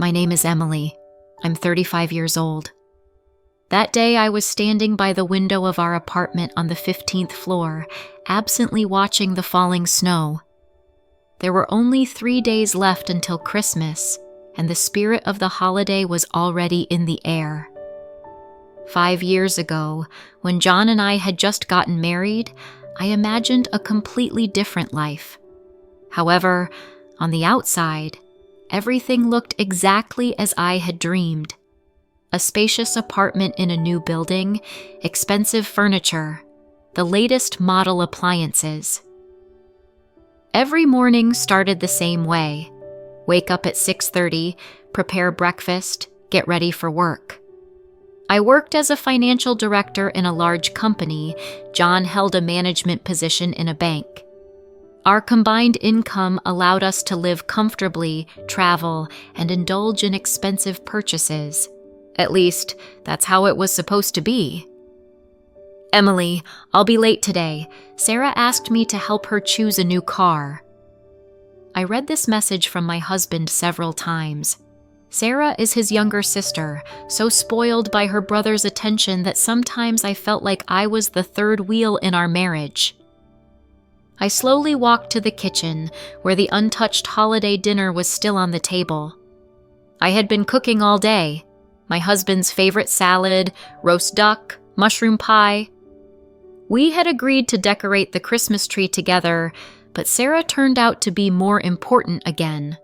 My name is Emily. I'm 35 years old. That day, I was standing by the window of our apartment on the 15th floor, absently watching the falling snow. There were only 3 days left until Christmas, and the spirit of the holiday was already in the air. 5 years ago, when John and I had just gotten married, I imagined a completely different life. However, on the outside, everything looked exactly as I had dreamed. A spacious apartment in a new building, expensive furniture, the latest model appliances. Every morning started the same way. Wake up at 6:30, prepare breakfast, get ready for work. I worked as a financial director in a large company. John held a management position in a bank. Our combined income allowed us to live comfortably, travel, and indulge in expensive purchases. At least, that's how it was supposed to be. Emily, I'll be late today. Sarah asked me to help her choose a new car. I read this message from my husband several times. Sarah is his younger sister, so spoiled by her brother's attention that sometimes I felt like I was the third wheel in our marriage. I slowly walked to the kitchen, where the untouched holiday dinner was still on the table. I had been cooking all day. My husband's favorite salad, roast duck, mushroom pie. We had agreed to decorate the Christmas tree together, but Sarah turned out to be more important again.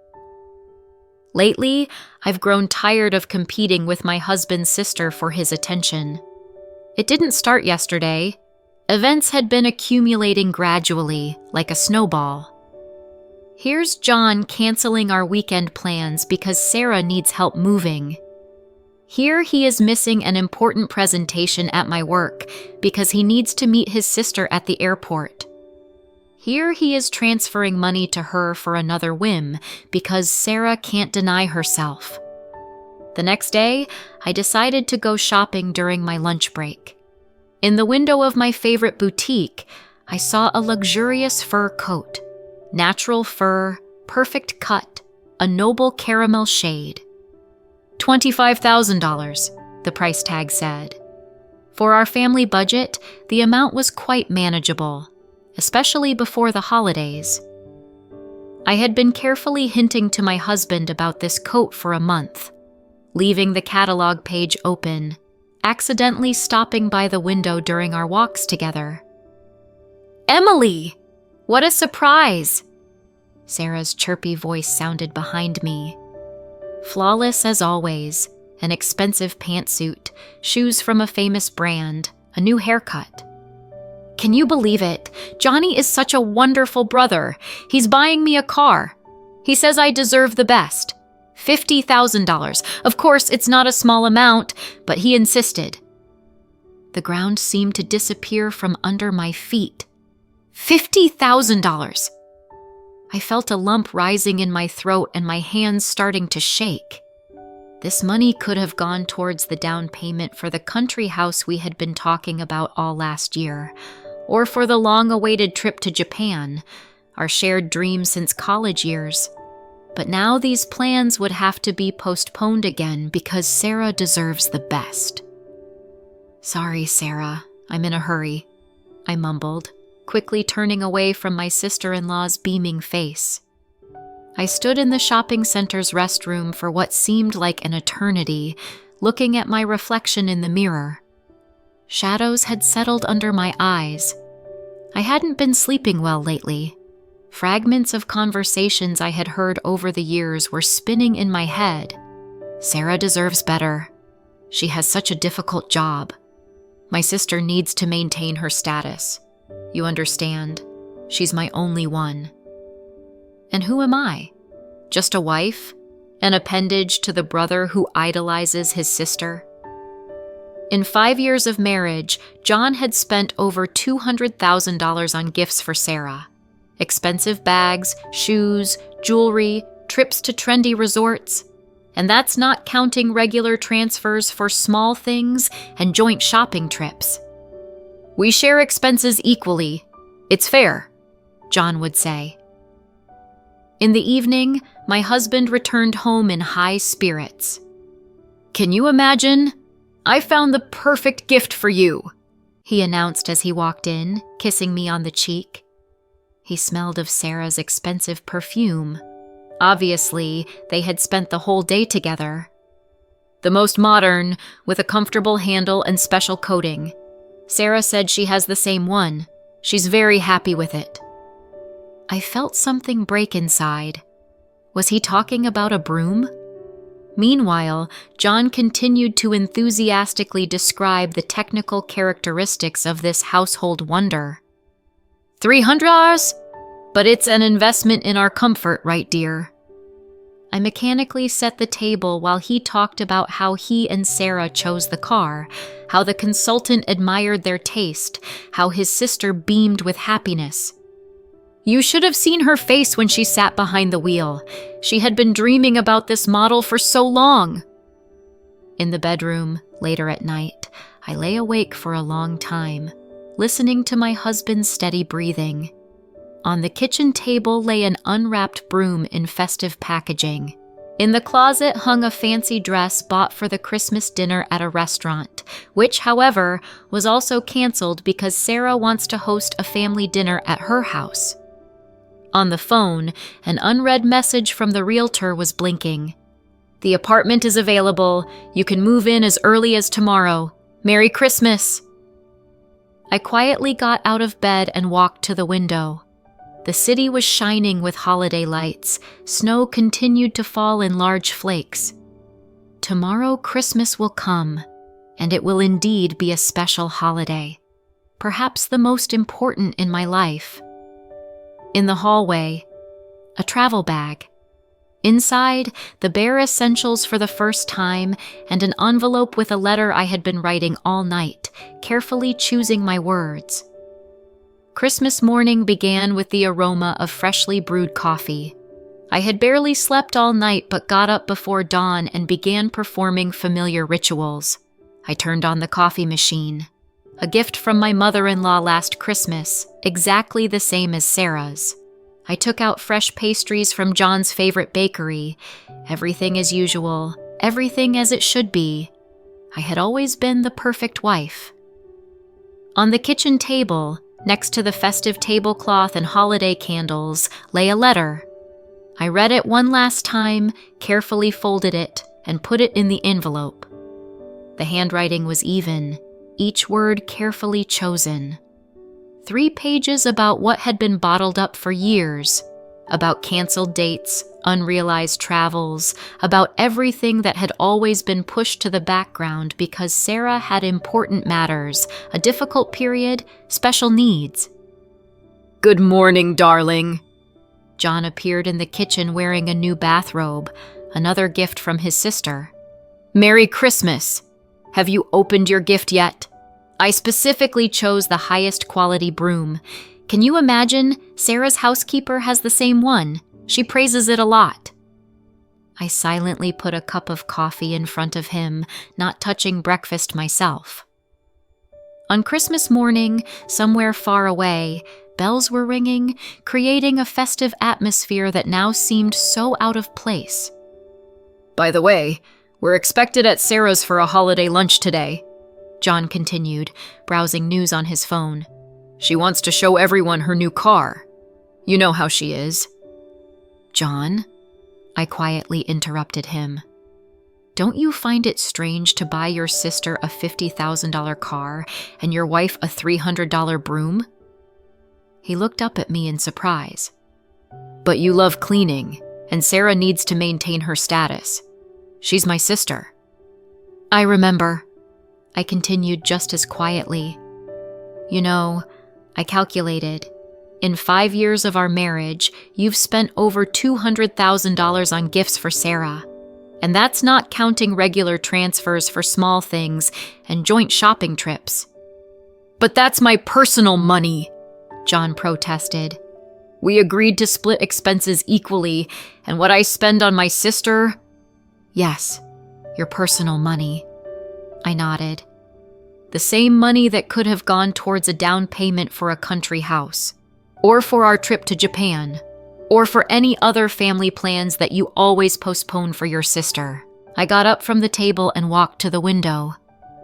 Lately, I've grown tired of competing with my husband's sister for his attention. It didn't start yesterday. Events had been accumulating gradually, like a snowball. Here's John canceling our weekend plans because Sarah needs help moving. Here he is missing an important presentation at my work because he needs to meet his sister at the airport. Here he is transferring money to her for another whim because Sarah can't deny herself. The next day, I decided to go shopping during my lunch break. In the window of my favorite boutique, I saw a luxurious fur coat. Natural fur, perfect cut, a noble caramel shade. $25,000, the price tag said. For our family budget, the amount was quite manageable, especially before the holidays. I had been carefully hinting to my husband about this coat for a month, leaving the catalog page open, accidentally stopping by the window during our walks together. Emily! What a surprise! Sarah's chirpy voice sounded behind me. Flawless as always, an expensive pantsuit, shoes from a famous brand, a new haircut. Can you believe it? Johnny is such a wonderful brother. He's buying me a car. He says I deserve the best. $50,000. Of course, it's not a small amount, but he insisted. The ground seemed to disappear from under my feet. $50,000. I felt a lump rising in my throat and my hands starting to shake. This money could have gone towards the down payment for the country house we had been talking about all last year, or for the long-awaited trip to Japan, our shared dream since college years. But now these plans would have to be postponed again because Sarah deserves the best. Sorry, Sarah, I'm in a hurry, I mumbled, quickly turning away from my sister-in-law's beaming face. I stood in the shopping center's restroom for what seemed like an eternity, looking at my reflection in the mirror. Shadows had settled under my eyes. I hadn't been sleeping well lately. Fragments of conversations I had heard over the years were spinning in my head. Sarah deserves better. She has such a difficult job. My sister needs to maintain her status. You understand? She's my only one. And who am I? Just a wife? An appendage to the brother who idolizes his sister? In 5 years of marriage, John had spent over $200,000 on gifts for Sarah. Expensive bags, shoes, jewelry, trips to trendy resorts. And that's not counting regular transfers for small things and joint shopping trips. We share expenses equally. It's fair, John would say. In the evening, my husband returned home in high spirits. "Can you imagine? I found the perfect gift for you," he announced as he walked in, kissing me on the cheek. He smelled of Sarah's expensive perfume. Obviously, they had spent the whole day together. "The most modern, with a comfortable handle and special coating. Sarah said she has the same one. She's very happy with it." I felt something break inside. Was he talking about a broom? Meanwhile, John continued to enthusiastically describe the technical characteristics of this household wonder. $300? But it's an investment in our comfort, right, dear? I mechanically set the table while he talked about how he and Sarah chose the car, how the consultant admired their taste, how his sister beamed with happiness. You should have seen her face when she sat behind the wheel. She had been dreaming about this model for so long. In the bedroom, later at night, I lay awake for a long time, listening to my husband's steady breathing. On the kitchen table lay an unwrapped broom in festive packaging. In the closet hung a fancy dress bought for the Christmas dinner at a restaurant, which, however, was also canceled because Sarah wants to host a family dinner at her house. On the phone, an unread message from the realtor was blinking. "The apartment is available. You can move in as early as tomorrow. Merry Christmas!" I quietly got out of bed and walked to the window. The city was shining with holiday lights. Snow continued to fall in large flakes. Tomorrow Christmas will come, and it will indeed be a special holiday, perhaps the most important in my life. In the hallway, a travel bag. Inside, the bare essentials for the first time and an envelope with a letter I had been writing all night, carefully choosing my words. Christmas morning began with the aroma of freshly brewed coffee. I had barely slept all night but got up before dawn and began performing familiar rituals. I turned on the coffee machine. A gift from my mother-in-law last Christmas, exactly the same as Sarah's. I took out fresh pastries from John's favorite bakery. Everything as usual, everything as it should be. I had always been the perfect wife. On the kitchen table, next to the festive tablecloth and holiday candles, lay a letter. I read it one last time, carefully folded it, and put it in the envelope. The handwriting was even, each word carefully chosen. 3 pages about what had been bottled up for years, about canceled dates, unrealized travels, about everything that had always been pushed to the background because Sarah had important matters, a difficult period, special needs. "Good morning, darling." John appeared in the kitchen wearing a new bathrobe, another gift from his sister. "Merry Christmas. Have you opened your gift yet? I specifically chose the highest quality broom. Can you imagine? Sarah's housekeeper has the same one. She praises it a lot." I silently put a cup of coffee in front of him, not touching breakfast myself. On Christmas morning, somewhere far away, bells were ringing, creating a festive atmosphere that now seemed so out of place. "By the way, we're expected at Sarah's for a holiday lunch today," John continued, browsing news on his phone. "She wants to show everyone her new car. You know how she is." "John," I quietly interrupted him. "Don't you find it strange to buy your sister a $50,000 car and your wife a $300 broom?" He looked up at me in surprise. "But you love cleaning, and Sarah needs to maintain her status. She's my sister." "I remember," I continued just as quietly. "You know, I calculated. In 5 years of our marriage, you've spent over $200,000 on gifts for Sarah. And that's not counting regular transfers for small things and joint shopping trips." "But that's my personal money," John protested. "We agreed to split expenses equally, and what I spend on my sister—" "Yes, your personal money." I nodded. "The same money that could have gone towards a down payment for a country house, or for our trip to Japan, or for any other family plans that you always postpone for your sister. I got up from the table and walked to the window.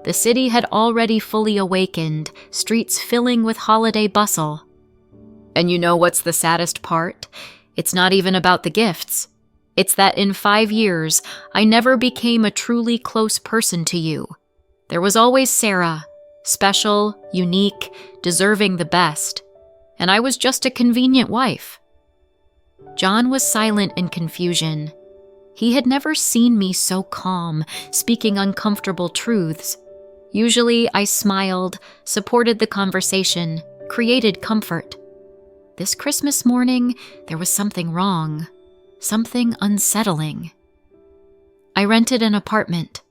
The city had already fully awakened, streets filling with holiday bustle. And you know what's the saddest part? It's not even about the gifts. It's that in 5 years, I never became a truly close person to you. There was always Sarah, special, unique, deserving the best, and I was just a convenient wife. John was silent in confusion. He had never seen me so calm, speaking uncomfortable truths. Usually, I smiled, supported the conversation, created comfort. This Christmas morning, there was something wrong, something unsettling. I rented an apartment,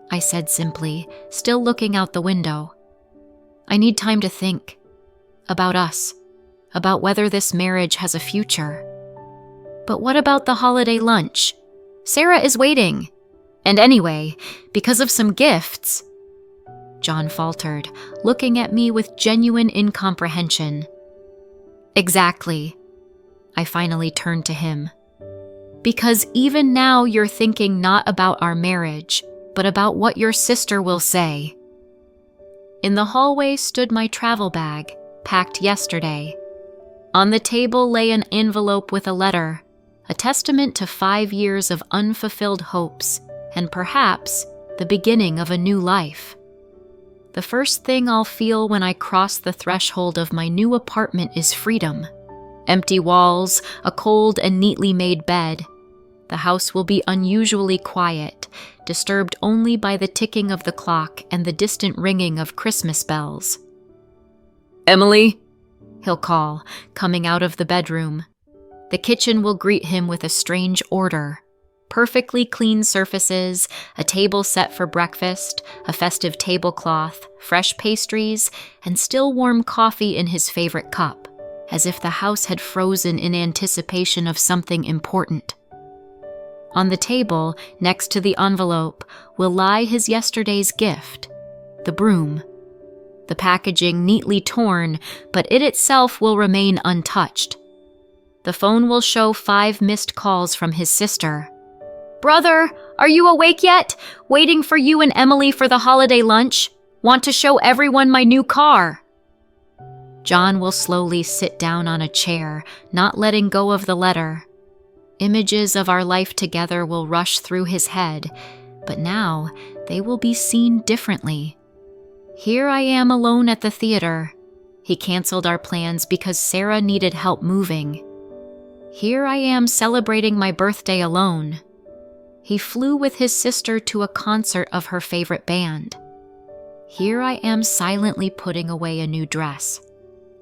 I said simply, still looking out the window. I need time to think. About us. About whether this marriage has a future. But what about the holiday lunch? Sarah is waiting. And anyway, because of some gifts... John faltered, looking at me with genuine incomprehension. Exactly. I finally turned to him. Because even now you're thinking not about our marriage, but about what your sister will say. In the hallway stood my travel bag, packed yesterday. On the table lay an envelope with a letter, a testament to 5 years of unfulfilled hopes, and perhaps the beginning of a new life. The first thing I'll feel when I cross the threshold of my new apartment is freedom. Empty walls, a cold and neatly made bed. The house will be unusually quiet, disturbed only by the ticking of the clock and the distant ringing of Christmas bells. "Emily," he'll call, coming out of the bedroom. The kitchen will greet him with a strange order. Perfectly clean surfaces, a table set for breakfast, a festive tablecloth, fresh pastries, and still warm coffee in his favorite cup, as if the house had frozen in anticipation of something important. On the table, next to the envelope, will lie his yesterday's gift, the broom. The packaging neatly torn, but it itself will remain untouched. The phone will show 5 missed calls from his sister. "Brother, are you awake yet? Waiting for you and Emily for the holiday lunch. Want to show everyone my new car." John will slowly sit down on a chair, not letting go of the letter. Images of our life together will rush through his head, but now they will be seen differently. Here I am alone at the theater. He canceled our plans because Sarah needed help moving. Here I am celebrating my birthday alone. He flew with his sister to a concert of her favorite band. Here I am silently putting away a new dress.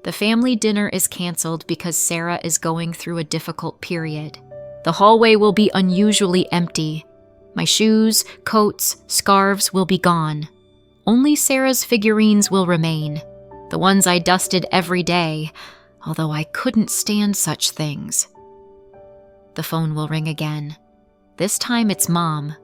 The family dinner is canceled because Sarah is going through a difficult period. The hallway will be unusually empty. My shoes, coats, scarves will be gone. Only Sarah's figurines will remain, the ones I dusted every day, although I couldn't stand such things. The phone will ring again. This time it's Mom.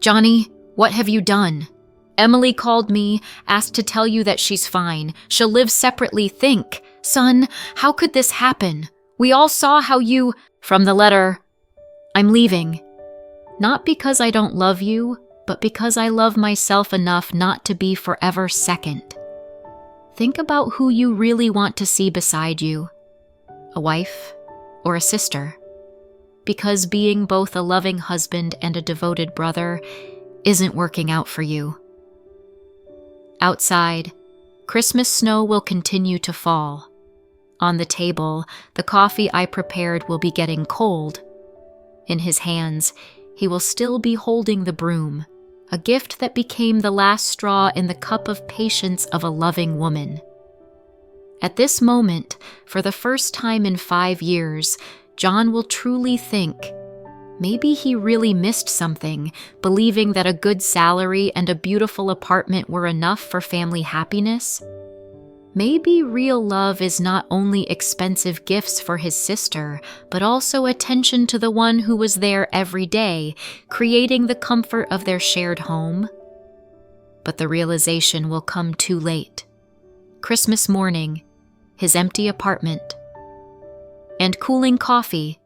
"Johnny, what have you done? Emily called me, asked to tell you that she's fine. She'll live separately. Think. Son, how could this happen? We all saw how you..." From the letter, "I'm leaving. Not because I don't love you, but because I love myself enough not to be forever second. Think about who you really want to see beside you. A wife or a sister. Because being both a loving husband and a devoted brother isn't working out for you." Outside, Christmas snow will continue to fall. On the table, the coffee I prepared will be getting cold. In his hands, he will still be holding the broom, a gift that became the last straw in the cup of patience of a loving woman. At this moment, for the first time in 5 years, John will truly think, maybe he really missed something, believing that a good salary and a beautiful apartment were enough for family happiness. Maybe real love is not only expensive gifts for his sister, but also attention to the one who was there every day, creating the comfort of their shared home. But the realization will come too late. Christmas morning, his empty apartment. and cooling coffee